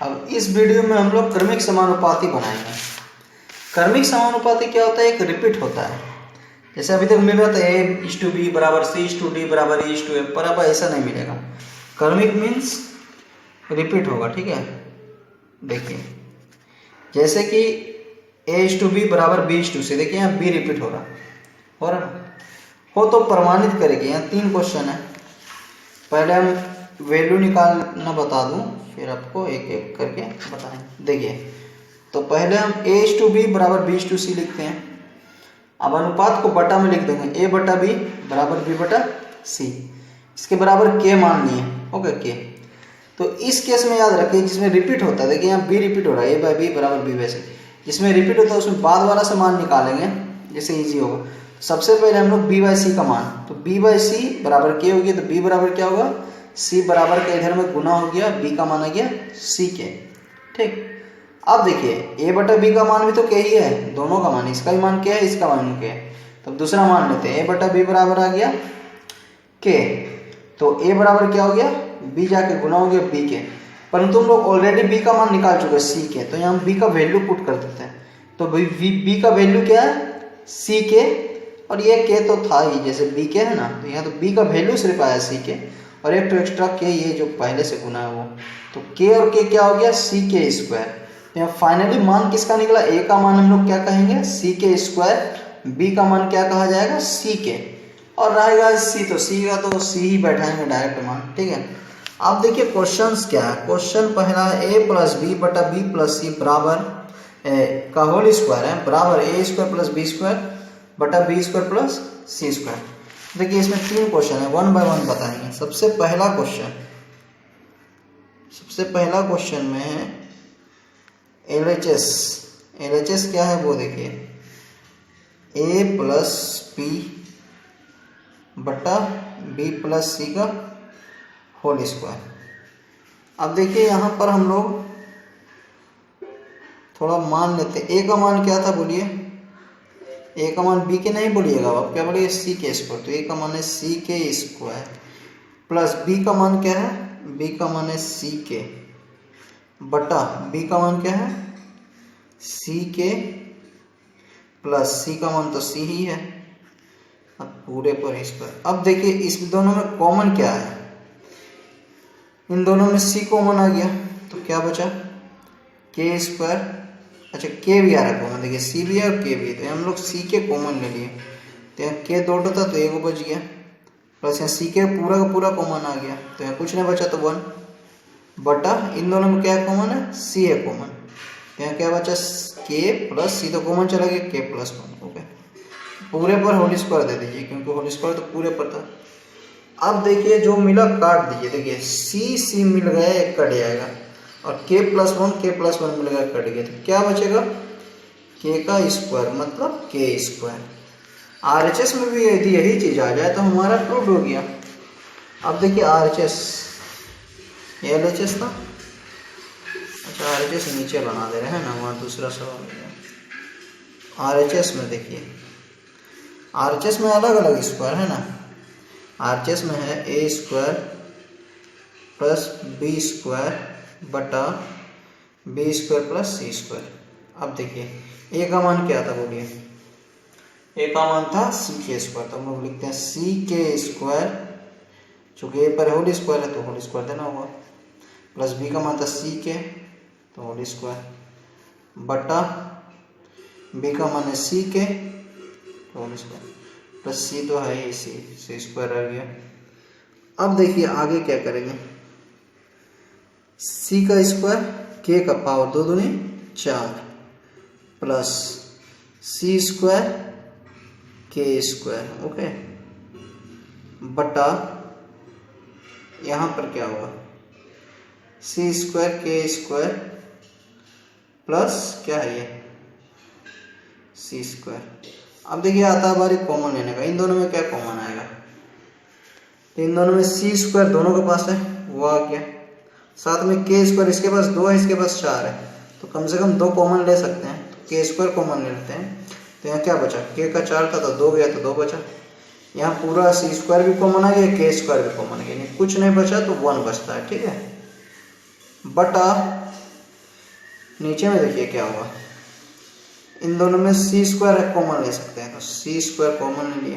अब इस वीडियो में हम लोग क्रमिक समानुपाती बनाएंगे। क्रमिक समानुपाती क्या होता है? एक रिपीट होता है। जैसे अभी तक मिल रहा था A/B बराबर C/D बराबर E/F, पर अब ऐसा नहीं मिलेगा। क्रमिक मीन्स रिपीट होगा, ठीक है। देखिए जैसे कि A/B बराबर B/C, देखिए यहाँ B रिपीट हो रहा हो तो प्रमाणित करेगी। यहाँ 3 क्वेश्चन है। पहले हम वैल्यू निकालना बता दूं, फिर आपको एक एक करके बताएं। देखिए तो पहले हम A/B बराबर B/C लिखते हैं। अब अनुपात को बटा में लिख देंगे, A/B बराबर B/C। इसके बराबर K मान लिए, ओके K। तो इस केस में याद रखिए जिसमें रिपीट होता है, देखिए यहाँ B रिपीट हो रहा है, A/B बराबर B/C। जिसमें रिपीट होता है उसमें बाद वाला से मान निकालेंगे, जैसे इजी होगा। सबसे पहले हम लोग B/C का मान, तो B/C बराबर K हो गया, तो B बराबर क्या होगा? C बराबर का इधर में गुना हो गया, B का मान आ गया C के, ठीक। अब देखिए A/B का मान भी तो K ही है, दोनों का मान, इसका भी मान K है, इसका मान K है। तो दूसरा मान लेते हैं, A/B बराबर आ गया K। तो A बराबर क्या हो गया? B जाके गुना हो गया B के, परंतु हम लोग ऑलरेडी B का मान निकाल चुके हैं C के, तो यहाँ B का वैल्यू पुट कर देते हैं। तो B का वैल्यू क्या है? C के, और ये K तो था ही, जैसे B के है ना, तो यहाँ तो B का वैल्यू सिर्फ आया C के, और एक तो एक्स्ट्रा K ये जो पहले से गुना है वो, तो K और K क्या हो गया? C² तो यहाँ फाइनली मान किसका निकला? A का मान हम लोग क्या कहेंगे? C²। B का मान क्या कहा जाएगा? C के, और रहेगा C, तो C का तो C ही बैठाएंगे डायरेक्ट मान, ठीक है। अब देखिए क्वेश्चंस क्या है। क्वेश्चन पहला है A+B/B+C बराबर का होल स्क्वायर है, बराबर A² + B² + C²। देखिए इसमें 3 क्वेश्चन है, 1 बाय 1 बताएंगे। सबसे पहला क्वेश्चन में है LHS क्या है वो देखिए, A+B/B+C का होल स्क्वायर। अब देखिए यहाँ पर हम लोग थोड़ा मान लेते हैं। A का मान क्या था बोलिए? A का मान B के नहीं बोलिएगा, आप क्या बोलिए? C²। तो A का मान है C² प्लस B का मान क्या है? B का मान है C बटा B का मान क्या है? C प्लस C का मान तो C ही है, अब पूरे पर स्क्वायर। अब देखिए इस दोनों में कॉमन क्या है? इन दोनों में C कॉमन आ गया, तो क्या बचा? K²। अच्छा K भी आ रहा है कॉमन, देखिए C भी है और K भी है, तो हम लोग C के कॉमन ले लिए, तो यहाँ K 2 था तो 1 बच गया, प्लस यहाँ C के पूरा का पूरा कॉमन आ गया, तो यहाँ कुछ नहीं बचा, तो 1 बटा इन दोनों में क्या कॉमन है? C है कॉमन, तो यहाँ क्या बचा? K प्लस C तो कॉमन चला गया, K + 1, ओके। पूरे पर होल स्क्वायर दे दीजिए, क्योंकि होल स्क्वायर तो पूरे पर था। अब देखिए जो मिला काट दीजिए, देखिए C मिल गया, एक कट जाएगा, और K + 1 मिल गया, कट गया, तो क्या बचेगा? K का स्क्वायर मतलब K²। RHS में भी यदि यही चीज आ जाए तो हमारा प्रूफ हो गया। अब देखिए RHS, ये LHS था, अच्छा RHS नीचे बना दे रहे हैं ना, वहाँ दूसरा सवाल है। RHS में देखिए, RHS में अलग अलग स्क्वायर है ना, RHS में है A² + B² बटा B² + C²। अब देखिए A का मान क्या था बोलिए? A का मान था C², तो हम लोग लिखते हैं C², चूंकि A पर होल स्क्वायर है तो होल स्क्वायर देना होगा, प्लस B का मान था C तो होल स्क्वायर बटा B का मान है C तो होल स्क्वायर, प्लस C तो है ही C² रह गया। अब देखिए आगे क्या करेंगे? C का स्क्वायर, K का पावर 2 दूनी 4 प्लस C² K², ओके, बटा यहाँ पर क्या होगा? C² K² प्लस क्या है ये? C²। अब देखिए आता है बारी कॉमन लेने का, इन दोनों में क्या कॉमन आएगा? तो इन दोनों में C² दोनों के पास है, वो आ गया, साथ में K², इसके पास 2 है, इसके पास 4 है, तो कम से कम 2 कॉमन ले सकते हैं, तो K² कॉमन ले लेते हैं। तो यहाँ क्या बचा? K का 4 था तो 2 गया, तो 2 बचा। यहाँ पूरा C² भी कॉमन आ गया, K² भी कॉमन आ गया, कुछ नहीं बचा, तो 1 बचता है, ठीक है। बटा नीचे में देखिए क्या होगा, इन दोनों में सी स्क्वायर कॉमन ले सकते हैं, तो सी स्क्वायर कॉमन ले लिए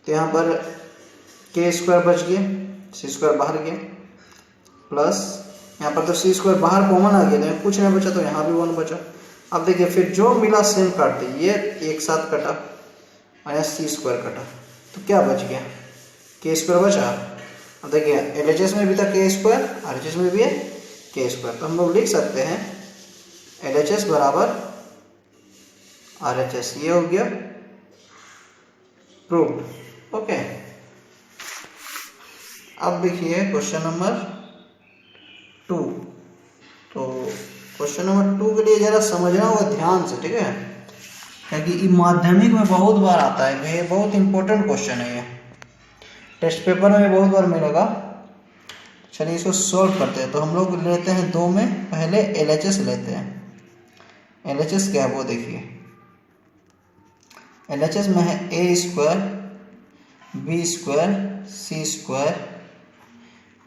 तो यहाँ पर के स्क्वायर बच गया, सी स्क्वायर बाहर गया, प्लस यहाँ पर तो सी स्क्वायर बाहर कॉमन आ गया, तो कुछ नहीं बचा, तो यहाँ भी 1 बचा। अब देखिए फिर जो मिला सेम काट दे, ये एक साथ कटा और यहाँ सी स्क्वायर कटा, तो क्या बच गया, के स्क्वायर बचा। अब देखिए एलएचएस में भी था के स्क्वायर, आरएचएस में भी है के स्क्वायर, तो हम लोग लिख सकते हैं एलएचएस बराबर आरएचएस, ये हो गया प्रूव्ड। ओके, अब देखिए क्वेश्चन नंबर 2। तो क्वेश्चन नंबर 2 के लिए जरा समझना होगा ध्यान से, ठीक है, क्योंकि माध्यमिक में बहुत बार आता है, ये बहुत इंपॉर्टेंट क्वेश्चन है, ये टेस्ट पेपर में बहुत बार मिलेगा। चलिए इसको सॉल्व करते हैं। तो हम लोग लेते हैं 2 में, पहले एलएचएस लेते हैं। एलएचएस क्या है वो देखिए, एलएचएस में है ए स्क्वायर बी स्क्वायर सी स्क्वायर,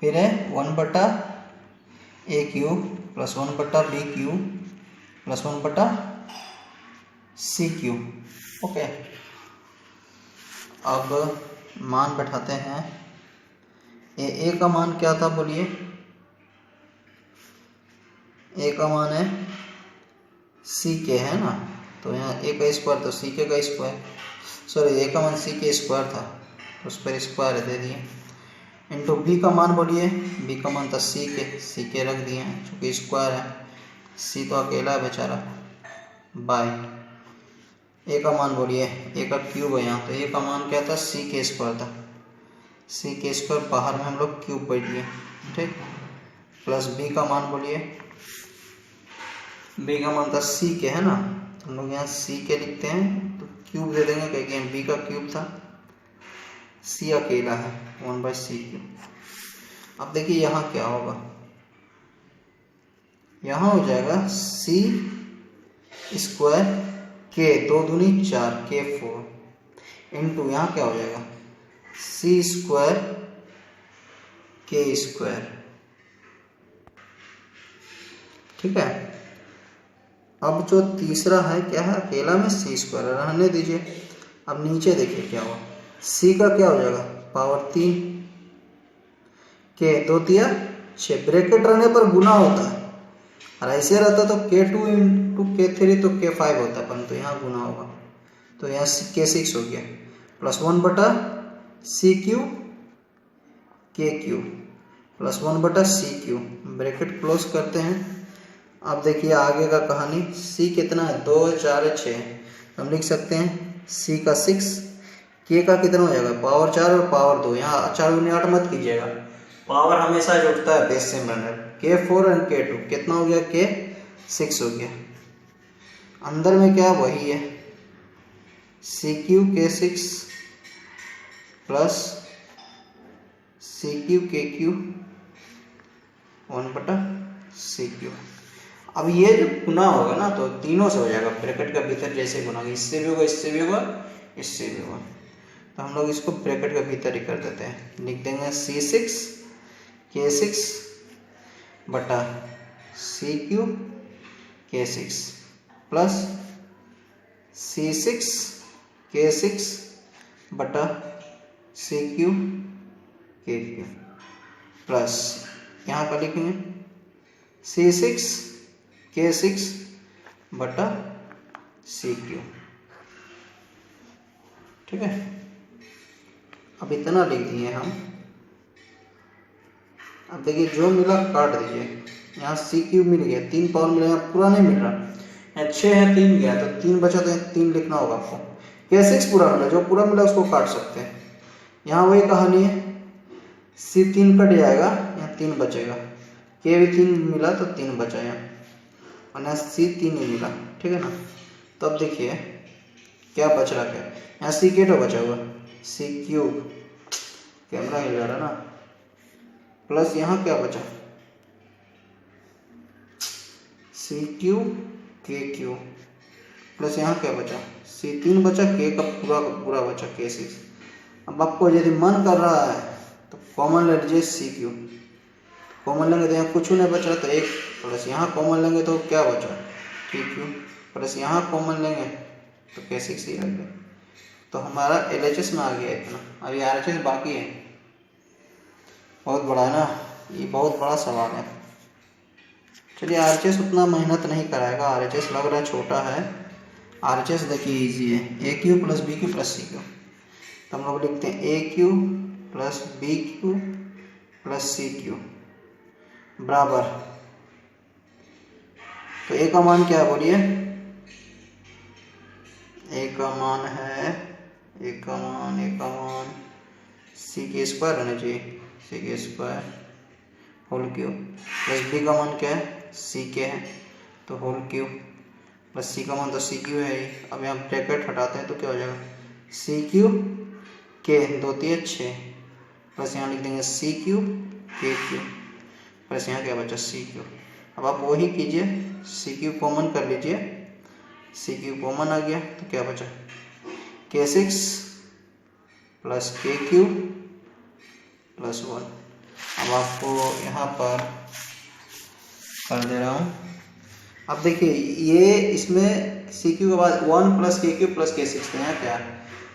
फिर है 1/a³ plus 1/b³ plus 1/c³। Okay, अब मान बैठाते हैं। ए का मान क्या था बोलिए, ए का मान है सी के, है ना, तो यहाँ ए का स्क्वायर तो सी के का स्क्वायर, सॉरी ए का मान सी के स्क्वायर था तो उस पर स्क्वायर दे दिए, इंटू बी का मान बोलिए, बी का मान था सी के रख दिए हैं चूँकि स्क्वायर है, सी तो अकेला है बेचारा, बाय ए का मान बोलिए, ए का क्यूब है यहाँ, तो ए का मान क्या था, सी के स्क्वायर था, सी के स्क्वायर बाहर में हम लोग क्यूब बैठ दिए, ठीक, प्लस बी का मान बोलिए, बी का मान था सी के, है ना, हम लोग यहाँ सी के लिखते हैं तो क्यूब दे देंगे क्योंकि बी का क्यूब था, सी अकेला है 1/c³। अब देखिए यहाँ क्या होगा, यहाँ हो जाएगा सी स्क्वायर के 2 दूनी 4 के 4 इंटू यहाँ क्या हो जाएगा सी स्क्वायर के स्क्वायर, ठीक है। अब जो तीसरा है क्या है, अकेला में सी स्क्वायर रहने दीजिए। अब नीचे देखिए क्या हुआ, सी का क्या हो जाएगा पावर 3 के 2 तिया 6, ब्रैकेट रहने पर गुना होता है, और ऐसे रहता तो k2 इंटू k3 तो k5 होता है, परंतु यहाँ गुना होगा, तो यहाँ k6 हो गया, plus 1/c³ k³ plus 1/c³ bracket close करते हैं। अब देखिए आगे का कहानी, सी कितना है 2 4 6, हम लिख सकते हैं सी का 6, के का कितना हो जाएगा पावर 4 और पावर 2, यहाँ 4 गुने 8 मत कीजिएगा, पावर हमेशा जुड़ता है बेस से बनकर, k4 और k2 कितना हो गया k6 हो गया, अंदर में क्या वही है c³ k6 plus c³ k³ 1/c³। अब ये जो गुना होगा ना तो तीनों से हो जाएगा, ब्रैकेट का भीतर जैसे गुना होगा, इससे भी होगा इससे भी होगा इससे भी होगा, तो हम लोग इसको ब्रैकेट के भीतर ही कर देते हैं, लिख देंगे c6 k6 बटा c³ k6 plus c6 k6 बटा c³ k³ प्लस यहाँ का लिखेंगे c6 k6 बटा c³, ठीक है। अब इतना लिख दिए हम। अब देखिए जो मिला काट दीजिए, यहाँ c³ मिल गया, 3 पावर मिला, यहाँ पूरा नहीं मिल रहा, यहाँ 6 है 3 गया तो 3 बचा, तो 3 लिखना होगा आपको, k6 पूरा मिला, जो पूरा मिला उसको काट सकते हैं, यहाँ वही कहानी है, c3 कट जाएगा, यहाँ 3 बचेगा, k भी 3 मिला तो 3 बचा यहाँ, और यहाँ c3 ही मिला, ठीक है ना। तो अब देखिए क्या बच रहा, क्या यहाँ c² तो बचा हुआ c³, कैमरा हिल जा रहा ना, प्लस यहाँ क्या बचा c³ k³ प्लस यहाँ क्या बचा c3 बचा, k का पूरा पूरा बचा k6। अब आपको यदि मन कर रहा है तो कॉमन ले लीजिए c³, कॉमन लेंगे तो यहाँ कुछ नहीं बच रहा, तो एक प्लस यहाँ कॉमन लेंगे तो क्या बचा के क्यू, प्लस यहाँ कॉमन लेंगे तो K6 ही रह गया। तो हमारा LHS में आ गया इतना। अभी RHS बाकी है, बहुत बड़ा है ना, ये बहुत बड़ा सवाल है। चलिए RHS उतना मेहनत नहीं कराएगा, RHS लग रहा है छोटा है। RHS देखिए इजी है, A Q plus B Q plus C Q. तो हम लोग लिखते हैं A Q plus B Q plus C Q बराबर, तो ए का मान क्या है बोलिए, ए का मान है, ए का मान सी के स्क्वायर रहना चाहिए, सी के square whole cube, plus B का मान क्या है, सी के है तो होल क्यूब, प्लस सी का मान तो सी क्यू है ही। अब यहाँ ब्रैकेट हटाते हैं तो क्या हो जाएगा, सी क्यू के 2 3 6, प्लस यहाँ लिख देंगे सी क्यूब के क्यूब, प्लस यहाँ क्या बचा सी क्यूब। अब आप वही कीजिए, सी क्यूब कॉमन कर लीजिए, सी क्यूब कॉमन आ गया तो क्या बचा K6 प्लस के क्यूब प्लस 1। अब आपको यहाँ पर कर दे रहा हूँ। अब देखिए ये इसमें सी क्यू के बाद 1 प्लस के क्यूब प्लस K6, तो यहाँ क्या है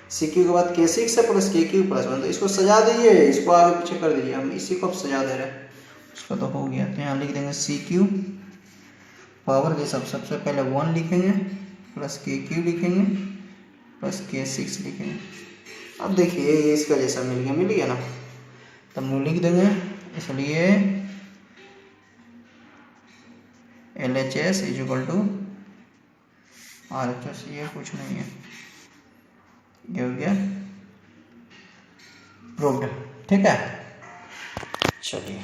सी क्यू के बाद K6 है प्लस के क्यूब प्लस 1, तो इसको सजा दीजिए, इसको आगे पीछे कर दीजिए, हम इसी को अब सजा दे रहे हैं, इसका तो हो गया। तो यहाँ लिख देंगे सी क्यू पावर के सबसे पहले 1 लिखेंगे प्लस के क्यू लिखेंगे प्लस K6 लिखेंगे। अब देखिए ये इसका जैसा मिल गया ना, तो हम लिख देंगे, इसलिए LHS is equal to RHS, ये कुछ नहीं है, ये हो गया प्रूव्ड। ठीक है, चलिए।